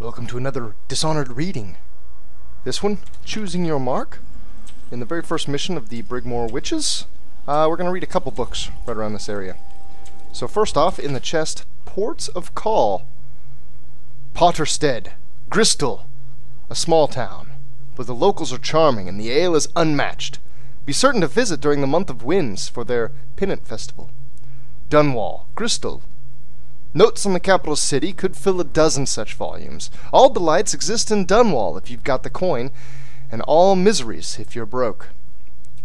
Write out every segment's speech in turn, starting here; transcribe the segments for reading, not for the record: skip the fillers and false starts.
Welcome to another Dishonored reading. This one, Choosing Your Mark. In the very first mission of the Brigmore Witches, we're going to read a couple books right around this area. So first off, in the chest, Ports of Call. Potterstead, Gristol, a small town, but the locals are charming and the ale is unmatched. Be certain to visit during the month of winds for their Pennant Festival. DUNWALL, Gristol. Notes on the capital city could fill a dozen such volumes. All delights exist in DUNWALL if you've got the coin, and all miseries if you're broke.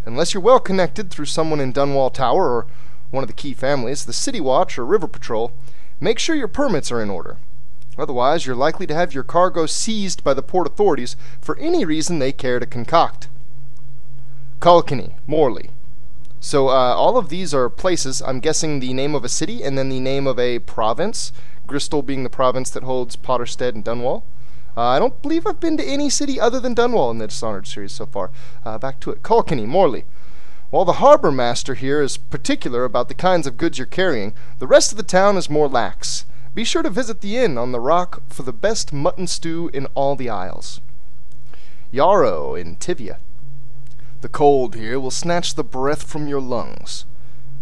Unless you're well connected through someone in DUNWALL Tower or one of the key families, the City Watch or River Patrol, make sure your permits are in order. Otherwise, you're likely to have your cargo seized by the port authorities for any reason they care to concoct. Kilkenny, Morley. So all of these are places, I'm guessing the name of a city and then the name of a province, Gristol being the province that holds Potterstead and DUNWALL. I don't believe I've been to any city other than DUNWALL in the Dishonored series so far. Back to it. Kilkenny, Morley. While the harbour master here is particular about the kinds of goods you're carrying, the rest of the town is more lax. Be sure to visit the inn on the rock for the best mutton stew in all the isles. Yarrow in Tivia. The cold here will snatch the breath from your lungs,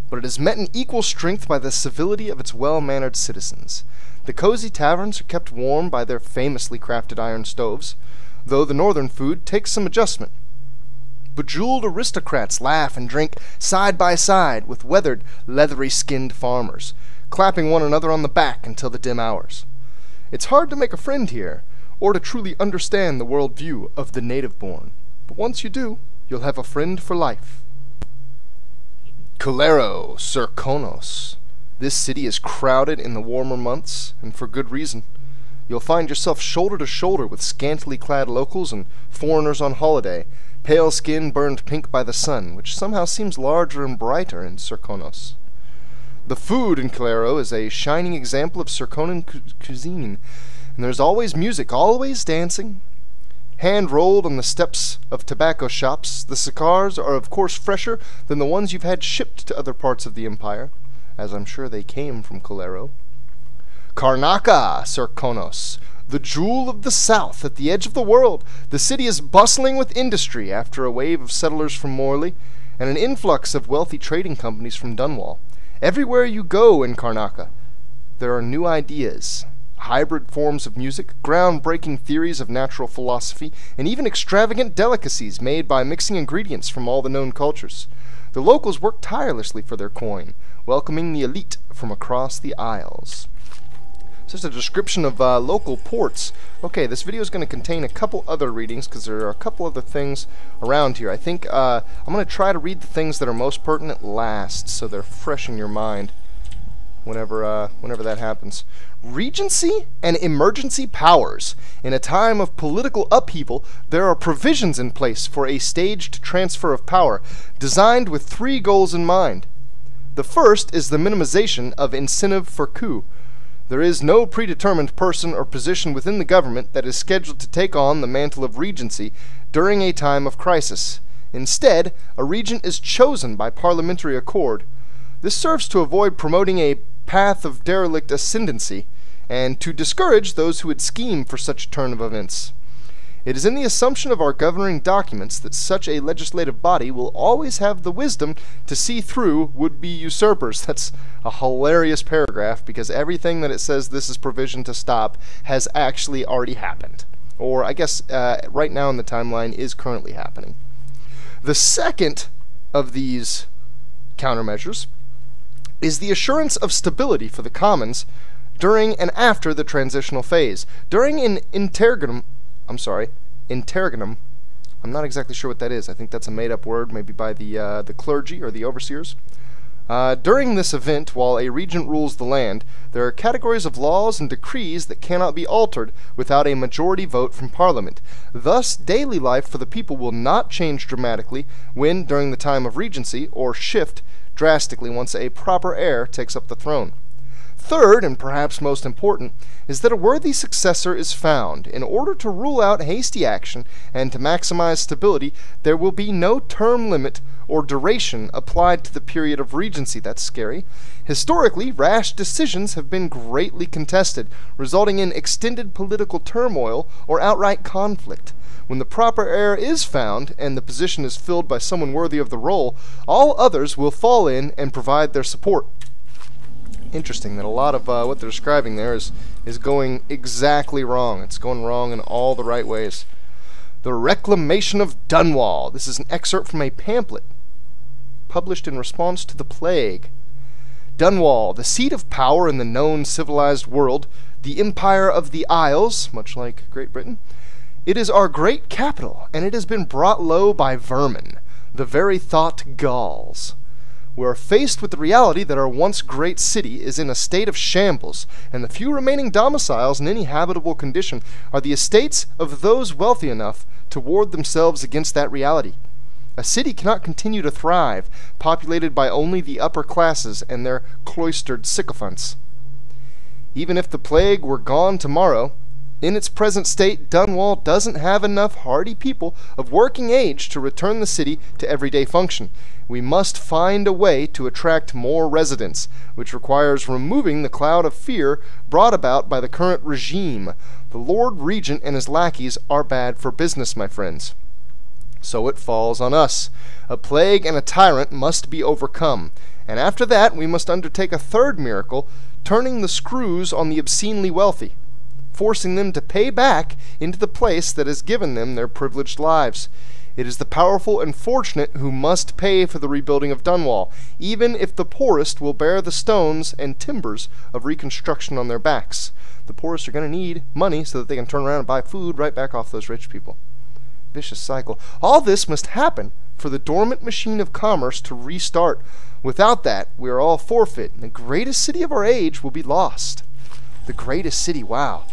but it is met in equal strength by the civility of its well-mannered citizens. The cozy taverns are kept warm by their famously crafted iron stoves, though the northern food takes some adjustment. Bejeweled aristocrats laugh and drink side by side with weathered, leathery-skinned farmers, clapping one another on the back until the dim hours. It's hard to make a friend here, or to truly understand the world view of the native-born, but once you do, you'll have a friend for life. SERKONOS. This city is crowded in the warmer months, and for good reason. You'll find yourself shoulder to shoulder with scantily clad locals and foreigners on holiday, pale skin burned pink by the sun, which somehow seems larger and brighter in SERKONOS. The food in Kilkenny is a shining example of Serkonan cuisine, and there's always music, always dancing. Hand-rolled on the steps of tobacco shops, the cigars are of course fresher than the ones you've had shipped to other parts of the Empire, as I'm sure they came from Kilkenny. Karnaka, SERKONOS, the jewel of the south at the edge of the world. The city is bustling with industry after a wave of settlers from Morley and an influx of wealthy trading companies from DUNWALL. Everywhere you go in Karnaka, there are new ideas. Hybrid forms of music, groundbreaking theories of natural philosophy, and even extravagant delicacies made by mixing ingredients from all the known cultures. The locals work tirelessly for their coin, welcoming the elite from across the isles. So just a description of local ports. Okay, this video is going to contain a couple other readings because there are a couple other things around here. I think I'm going to try to read the things that are most pertinent last, so they're fresh in your mind whenever that happens. Regency and emergency powers. In a time of political upheaval, there are provisions in place for a staged transfer of power, designed with three goals in mind. The first is the minimization of incentive for coup. There is no predetermined person or position within the government that is scheduled to take on the mantle of regency during a time of crisis. Instead, a regent is chosen by parliamentary accord. This serves to avoid promoting a path of derelict ascendancy, and to discourage those who would scheme for such a turn of events. It is in the assumption of our governing documents that such a legislative body will always have the wisdom to see through would-be usurpers. That's a hilarious paragraph, because everything that it says this is provision to stop has actually already happened. Or, I guess, right now in the timeline is currently happening. The second of these countermeasures is the assurance of stability for the commons during and after the transitional phase. During an interregnum, I'm not exactly sure what that is. I think that's a made-up word, maybe by the clergy or the overseers. During this event, while a regent rules the land, there are categories of laws and decrees that cannot be altered without a majority vote from Parliament. Thus, daily life for the people will not change dramatically when, during the time of regency, or shift drastically once a proper heir takes up the throne. Third, and perhaps most important, is that a worthy successor is found. In order to rule out hasty action and to maximize stability, there will be no term limit or duration applied to the period of regency. That's scary. Historically, rash decisions have been greatly contested, resulting in extended political turmoil or outright conflict. When the proper heir is found, and the position is filled by someone worthy of the role, all others will fall in and provide their support. Interesting that a lot of what they're describing there is going exactly wrong. It's going wrong in all the right ways. The Reclamation of DUNWALL. This is an excerpt from a pamphlet published in response to the plague. DUNWALL, the seat of power in the known civilized world, the empire of the Isles, much like Great Britain. It is our great capital, and it has been brought low by vermin, the very thought galls. We are faced with the reality that our once great city is in a state of shambles, and the few remaining domiciles in any habitable condition are the estates of those wealthy enough to ward themselves against that reality. A city cannot continue to thrive, populated by only the upper classes and their cloistered sycophants. Even if the plague were gone tomorrow, in its present state, DUNWALL doesn't have enough hardy people of working age to return the city to everyday function. We must find a way to attract more residents, which requires removing the cloud of fear brought about by the current regime. The Lord Regent and his lackeys are bad for business, my friends. So it falls on us. A plague and a tyrant must be overcome, and after that we must undertake a third miracle, turning the screws on the obscenely wealthy, forcing them to pay back into the place that has given them their privileged lives. It is the powerful and fortunate who must pay for the rebuilding of DUNWALL, even if the poorest will bear the stones and timbers of reconstruction on their backs. The poorest are going to need money so that they can turn around and buy food right back off those rich people. Vicious cycle. All this must happen for the dormant machine of commerce to restart. Without that, we are all forfeit, and the greatest city of our age will be lost. The greatest city, wow.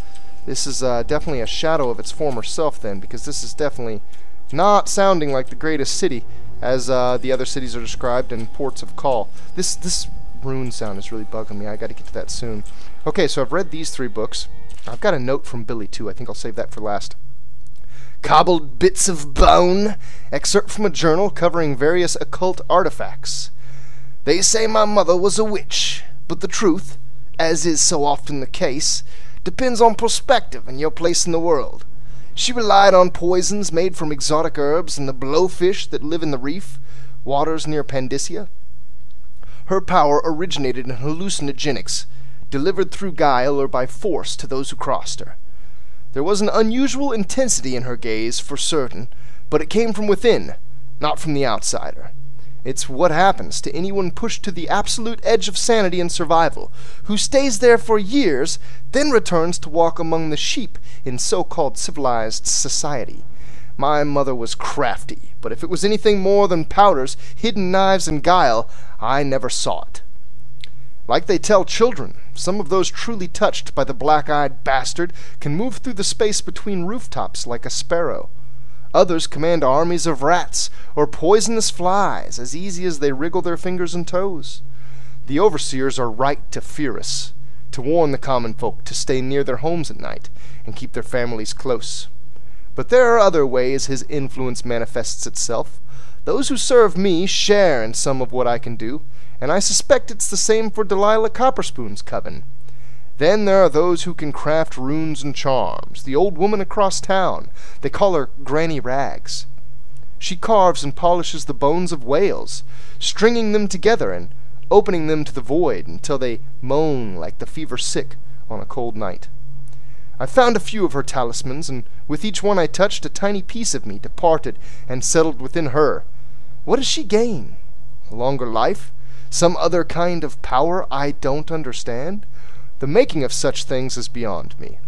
This is definitely a shadow of its former self then, because this is definitely not sounding like the greatest city as the other cities are described in ports of call. This rune sound is really bugging me. I got to get to that soon. Okay, so I've read these 3 books. I've got a note from BILLIE too. I think I'll save that for last. Cobbled Bits of Bone, excerpt from a journal covering various occult artifacts. They say my mother was a witch, but the truth, as is so often the case, depends on perspective and your place in the world. She relied on poisons made from exotic herbs and the blowfish that live in the reef waters near Pandysia. Her power originated in hallucinogenics, delivered through guile or by force to those who crossed her. There was an unusual intensity in her gaze, for certain, but it came from within, not from the outsider. It's what happens to anyone pushed to the absolute edge of sanity and survival, who stays there for years, then returns to walk among the sheep in so-called civilized society. My mother was crafty, but if it was anything more than powders, hidden knives, and guile, I never saw it. Like they tell children, some of those truly touched by the black-eyed bastard can move through the space between rooftops like a sparrow. Others command armies of rats or poisonous flies as easy as they wriggle their fingers and toes. The overseers are right to fear us, to warn the common folk to stay near their homes at night and keep their families close. But there are other ways his influence manifests itself. Those who serve me share in some of what I can do, and I suspect it's the same for Delilah Copperspoon's coven. Then there are those who can craft runes and charms. The old woman across town, they call her Granny Rags. She carves and polishes the bones of whales, stringing them together and opening them to the void until they moan like the fever-sick on a cold night. I found a few of her talismans, and with each one I touched, a tiny piece of me departed and settled within her. What does she gain? A longer life? Some other kind of power I don't understand? The making of such things is beyond me.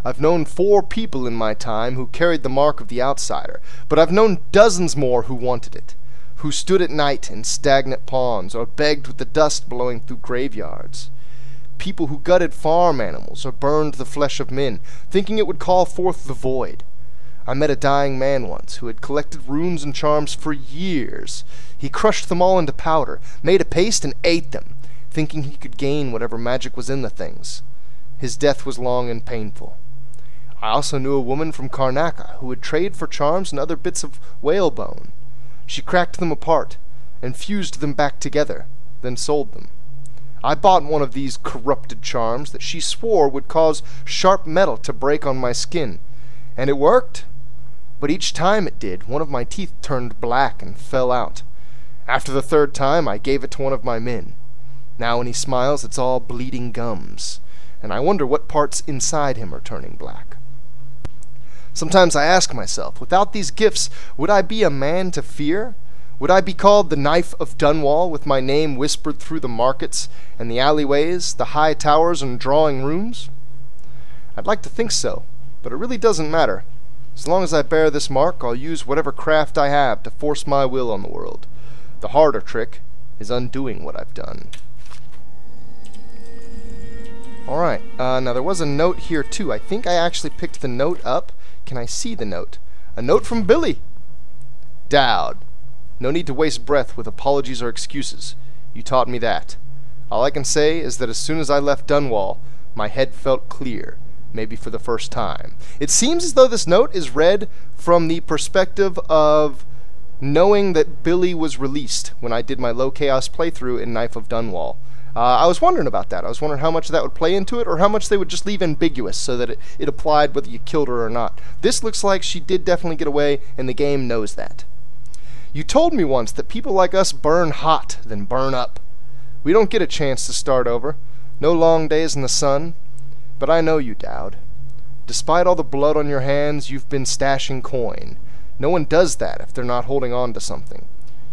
I've known 4 people in my time who carried the mark of the outsider, but I've known dozens more who wanted it, who stood at night in stagnant ponds or begged with the dust blowing through graveyards. People who gutted farm animals or burned the flesh of men, thinking it would call forth the void. I met a dying man once who had collected runes and charms for years. He crushed them all into powder, made a paste, and ate them. thinking he could gain whatever magic was in the things. His death was long and painful. I also knew a woman from Karnaca who would trade for charms and other bits of whalebone. She cracked them apart and fused them back together, then sold them. I bought one of these corrupted charms that she swore would cause sharp metal to break on my skin, and it worked. But each time it did, one of my teeth turned black and fell out. After the third time, I gave it to one of my men. Now when he smiles, it's all bleeding gums, and I wonder what parts inside him are turning black. Sometimes I ask myself, without these gifts, would I be a man to fear? Would I be called the Knife of Dunwall, with my name whispered through the markets and the alleyways, the high towers and drawing rooms? I'd like to think so, but it really doesn't matter. As long as I bear this mark, I'll use whatever craft I have to force my will on the world. The harder trick is undoing what I've done. Alright, now there was a note here too. I think I actually picked the note up. Can I see the note? A note from Billie. Dowd. No need to waste breath with apologies or excuses. You taught me that. All I can say is that as soon as I left Dunwall, my head felt clear, maybe for the first time. It seems as though this note is read from the perspective of knowing that Billie was released when I did my low chaos playthrough in Knife of Dunwall. I was wondering about that. I was wondering how much that would play into it, or how much they would just leave ambiguous so that it applied whether you killed her or not. This looks like she did definitely get away, and the game knows that. You told me once that people like us burn hot, then burn up. We don't get a chance to start over. No long days in the sun. But I know you, Dowd. Despite all the blood on your hands, you've been stashing coin. No one does that if they're not holding on to something.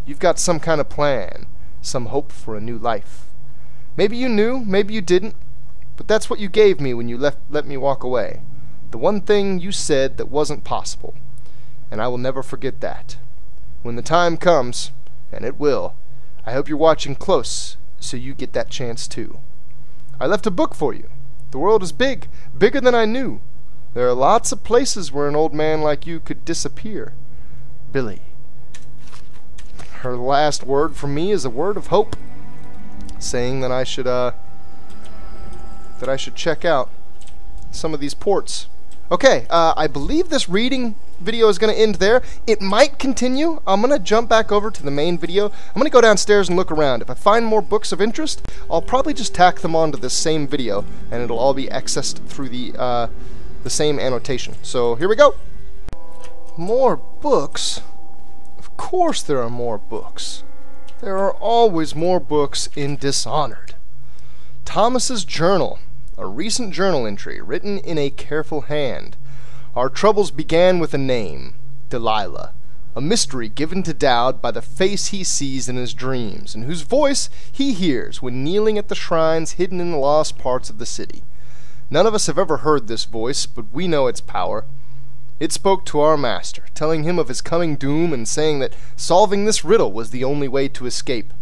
You've got some kind of plan, some hope for a new life. Maybe you knew, maybe you didn't, but that's what you gave me when you let me walk away. The one thing you said that wasn't possible, and I will never forget that. When the time comes, and it will, I hope you're watching close so you get that chance too. I left a book for you. The world is big, bigger than I knew. There are lots of places where an old man like you could disappear. Billie. Her last word from me is a word of hope, saying that I should check out some of these ports. Okay, I believe this reading video is going to end there. It might continue. I'm going to jump back over to the main video. I'm going to go downstairs and look around. If I find more books of interest, I'll probably just tack them onto this same video, and it'll all be accessed through the same annotation. So here we go. More books? Of course there are more books. There are always more books in Dishonored. Thomas's journal, a recent journal entry written in a careful hand. Our troubles began with a name, Delilah, a mystery given to Dowd by the face he sees in his dreams, and whose voice he hears when kneeling at the shrines hidden in the lost parts of the city. None of us have ever heard this voice, but we know its power. It spoke to our master, telling him of his coming doom and saying that solving this riddle was the only way to escape.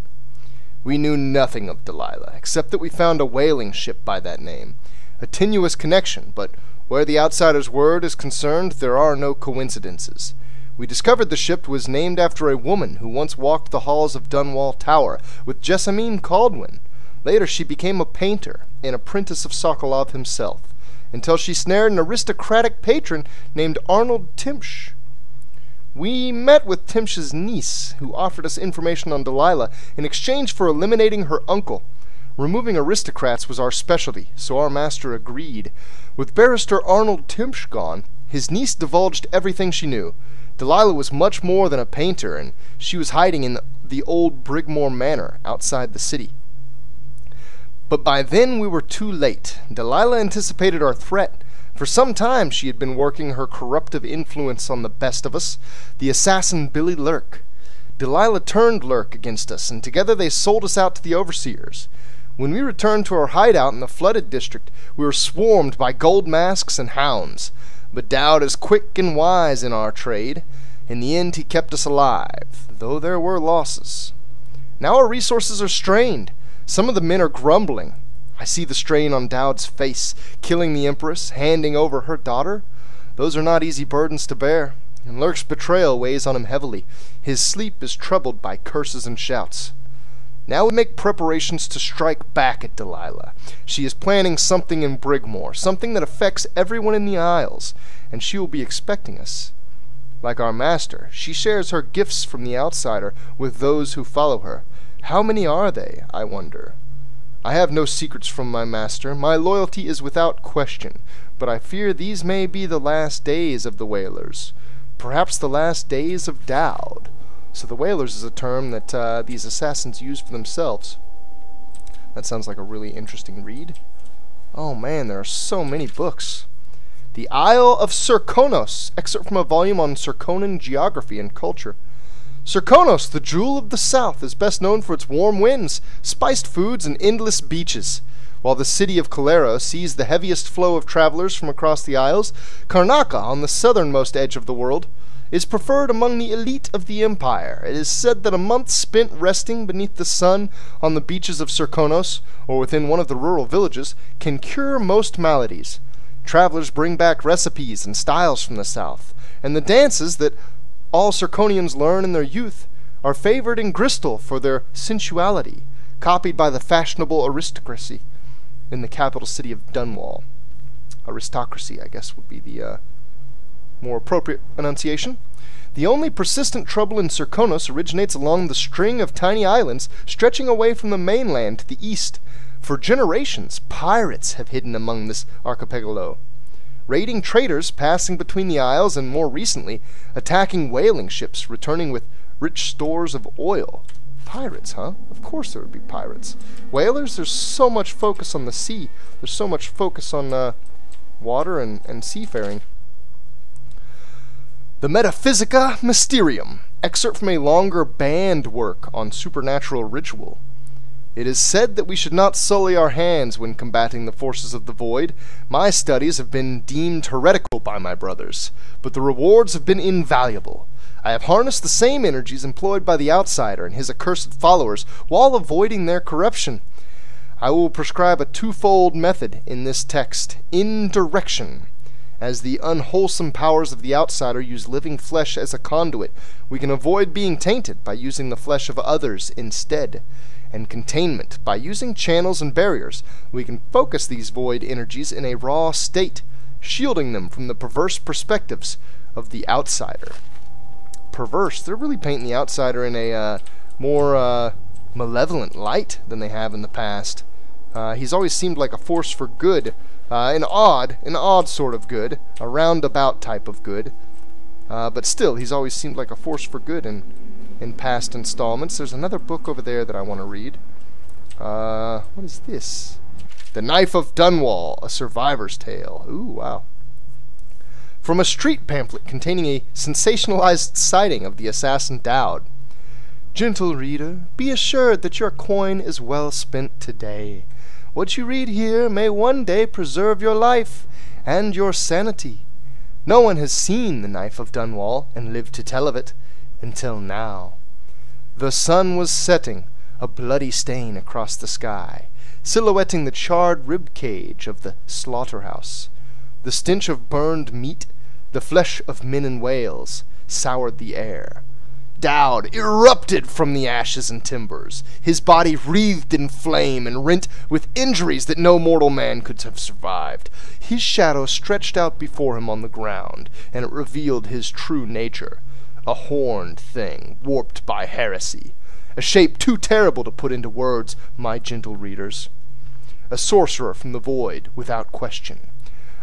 We knew nothing of Delilah, except that we found a whaling ship by that name. A tenuous connection, but where the outsider's word is concerned, there are no coincidences. We discovered the ship was named after a woman who once walked the halls of Dunwall Tower with Jessamine Caldwin. Later she became a painter, an apprentice of Sokolov himself, until she snared an aristocratic patron named Arnold Timsh. We met with Timsh's niece, who offered us information on Delilah in exchange for eliminating her uncle. Removing aristocrats was our specialty, so our master agreed. With barrister Arnold Timsh gone, his niece divulged everything she knew. Delilah was much more than a painter, and she was hiding in the old Brigmore Manor outside the city. But by then we were too late. Delilah anticipated our threat. For some time she had been working her corruptive influence on the best of us, the assassin Billie Lurk. Delilah turned Lurk against us, and together they sold us out to the overseers. When we returned to our hideout in the flooded district, we were swarmed by gold masks and hounds. But Dowd is quick and wise in our trade. In the end he kept us alive, though there were losses. Now our resources are strained. Some of the men are grumbling. I see the strain on Dowd's face, killing the Empress, handing over her daughter. Those are not easy burdens to bear, and Lurk's betrayal weighs on him heavily. His sleep is troubled by curses and shouts. Now we make preparations to strike back at Delilah. She is planning something in Brigmore, something that affects everyone in the Isles, and she will be expecting us. Like our master, she shares her gifts from the outsider with those who follow her. How many are they, I wonder? I have no secrets from my master. My loyalty is without question, but I fear these may be the last days of the Whalers. Perhaps the last days of Dowd. So the Whalers is a term that these assassins use for themselves. That sounds like a really interesting read. Oh man, there are so many books. The Isle of SERKONOS, excerpt from a volume on Serkonan geography and culture. SERKONOS, the jewel of the south, is best known for its warm winds, spiced foods, and endless beaches. While the city of Calero sees the heaviest flow of travelers from across the Isles, Karnaca, on the southernmost edge of the world, is preferred among the elite of the empire. It is said that a month spent resting beneath the sun on the beaches of SERKONOS, or within one of the rural villages, can cure most maladies. Travelers bring back recipes and styles from the south, and the dances that all Serkonians learn in their youth are favored in Gristle for their sensuality, copied by the fashionable aristocracy in the capital city of DUNWALL. Aristocracy, I guess, would be the more appropriate enunciation. The only persistent trouble in SERKONOS originates along the string of tiny islands stretching away from the mainland to the east. For generations, pirates have hidden among this archipelago, raiding traders passing between the isles, and more recently, attacking whaling ships returning with rich stores of oil. Pirates, huh? Of course there would be pirates. Whalers, there's so much focus on the sea. There's so much focus on water and seafaring. The METAPHYSIKA MYSTERIUM, excerpt from a longer banned work on supernatural ritual. It is said that we should not sully our hands when combating the forces of the void. My studies have been deemed heretical by my brothers, but the rewards have been invaluable. I have harnessed the same energies employed by the outsider and his accursed followers, while avoiding their corruption. I will prescribe a twofold method in this text: indirection. As the unwholesome powers of the outsider use living flesh as a conduit, we can avoid being tainted by using the flesh of others instead. And containment. By using channels and barriers, we can focus these void energies in a raw state, shielding them from the perverse perspectives of the outsider. Perverse? They're really painting the outsider in a more malevolent light than they have in the past. He's always seemed like a force for good, an odd sort of good, a roundabout type of good. But still, he's always seemed like a force for good in past installments. There's another book over there that I want to read. What is this? The Knife of Dunwall, a survivor's tale. Ooh, wow. From a street pamphlet containing a sensationalized sighting of the assassin Dowd. Gentle reader, be assured that your coin is well spent today. What you read here may one day preserve your life and your sanity. No one has seen the Knife of Dunwall and lived to tell of it until now. The sun was setting, a bloody stain across the sky, silhouetting the charred rib cage of the slaughterhouse. The stench of burned meat, the flesh of men and whales, soured the air. Dowd erupted from the ashes and timbers, his body wreathed in flame and rent with injuries that no mortal man could have survived. His shadow stretched out before him on the ground, and it revealed his true nature. A horned thing, warped by heresy. A shape too terrible to put into words, my gentle readers. A sorcerer from the void, without question.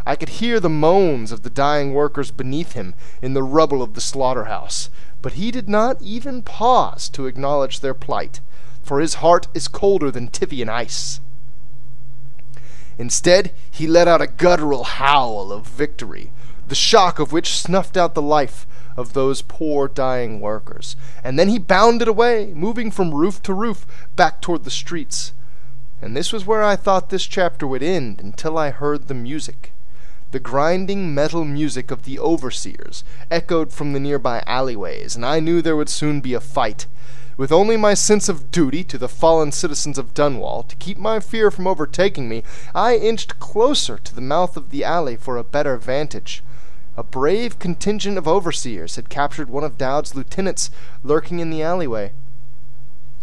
I could hear the moans of the dying workers beneath him in the rubble of the slaughterhouse, but he did not even pause to acknowledge their plight, for his heart is colder than Tyvian ice. Instead, he let out a guttural howl of victory, the shock of which snuffed out the life of those poor dying workers, and then he bounded away, moving from roof to roof, back toward the streets. And this was where I thought this chapter would end, until I heard the music. The grinding metal music of the overseers echoed from the nearby alleyways, and I knew there would soon be a fight. With only my sense of duty to the fallen citizens of Dunwall to keep my fear from overtaking me, I inched closer to the mouth of the alley for a better vantage. A brave contingent of overseers had captured one of Dowd's lieutenants lurking in the alleyway.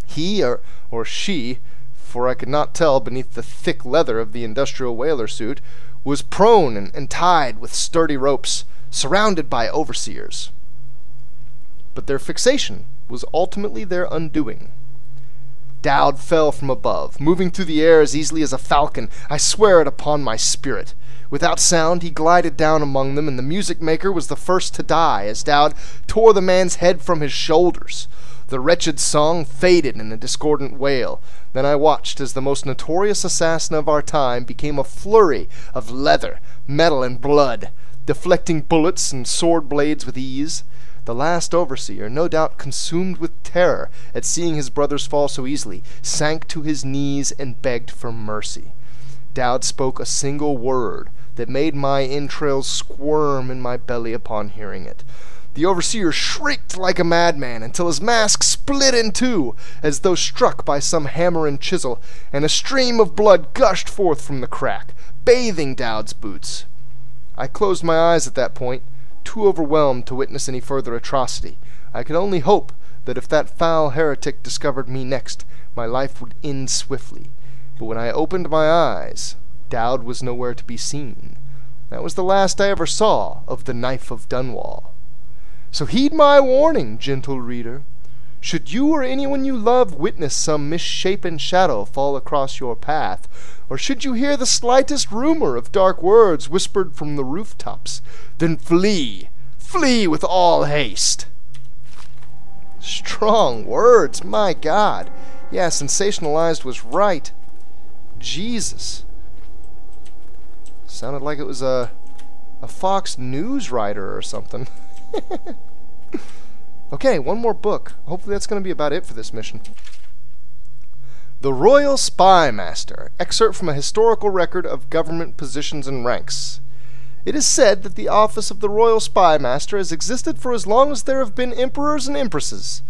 He, or she, for I could not tell beneath the thick leather of the industrial whaler suit, was prone and tied with sturdy ropes, surrounded by overseers. But their fixation was ultimately their undoing. Dowd fell from above, moving through the air as easily as a falcon. I swear it upon my spirit. Without sound, he glided down among them, and the music maker was the first to die, as Dowd tore the man's head from his shoulders. The wretched song faded in a discordant wail. Then I watched as the most notorious assassin of our time became a flurry of leather, metal, and blood, deflecting bullets and sword blades with ease. The last overseer, no doubt consumed with terror at seeing his brothers fall so easily, sank to his knees and begged for mercy. Dowd spoke a single word that made my entrails squirm in my belly upon hearing it. The overseer shrieked like a madman until his mask split in two, as though struck by some hammer and chisel, and a stream of blood gushed forth from the crack, bathing Dowd's boots. I closed my eyes at that point, too overwhelmed to witness any further atrocity. I could only hope that if that foul heretic discovered me next, my life would end swiftly. But when I opened my eyes, Dowd was nowhere to be seen. That was the last I ever saw of the Knife of Dunwall. So heed my warning, gentle reader. Should you or anyone you love witness some misshapen shadow fall across your path, or should you hear the slightest rumor of dark words whispered from the rooftops, then flee, flee with all haste. Strong words, my God. Yeah, sensationalized was right. Jesus. Sounded like it was a Fox News writer or something. Okay, one more book. Hopefully that's going to be about it for this mission. The Royal Spymaster, excerpt from a historical record of government positions and ranks. It is said that the office of the Royal Spymaster has existed for as long as there have been emperors and empresses.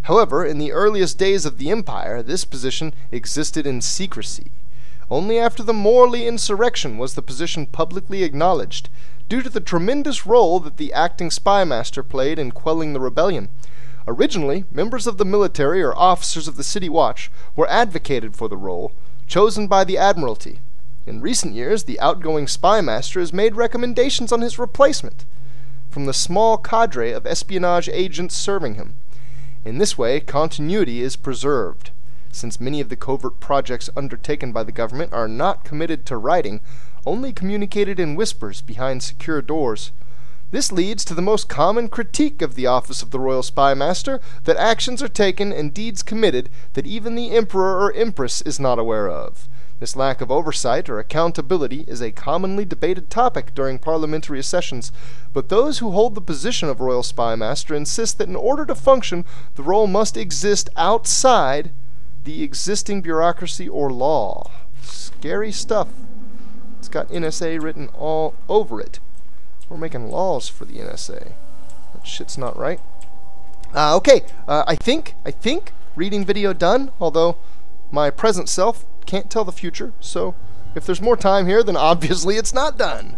However, in the earliest days of the Empire, this position existed in secrecy. Only after the Morley insurrection was the position publicly acknowledged, due to the tremendous role that the acting spymaster played in quelling the rebellion. Originally, members of the military or officers of the City Watch were advocated for the role, chosen by the Admiralty. In recent years, the outgoing spymaster has made recommendations on his replacement from the small cadre of espionage agents serving him. In this way, continuity is preserved, since many of the covert projects undertaken by the government are not committed to writing, only communicated in whispers behind secure doors. This leads to the most common critique of the office of the Royal Spymaster, that actions are taken and deeds committed that even the Emperor or Empress is not aware of. This lack of oversight or accountability is a commonly debated topic during parliamentary sessions, but those who hold the position of Royal Spymaster insist that in order to function, the role must exist outside the existing bureaucracy or law. Scary stuff. It's got NSA written all over it. We're making laws for the NSA. That shit's not right. Okay, I think reading video done, although my present self can't tell the future, so if there's more time here, then obviously it's not done.